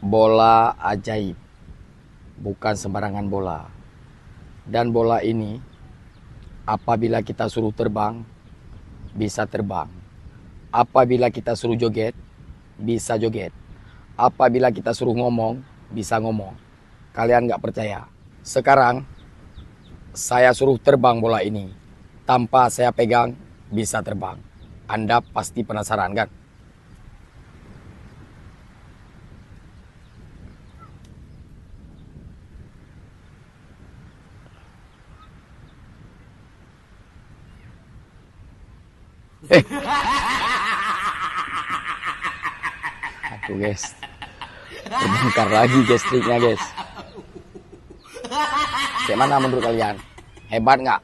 bola ajaib, bukan sembarangan bola. Dan bola ini apabila kita suruh terbang, bisa terbang. Apabila kita suruh joget, bisa joget. Apabila kita suruh ngomong, bisa ngomong. Kalian nggak percaya? Sekarang saya suruh terbang bola ini. Tanpa saya pegang, bisa terbang. Anda pasti penasaran kan? Aduh guys, terbongkar lagi guys triknya guys. Gimana menurut kalian? Hebat nggak?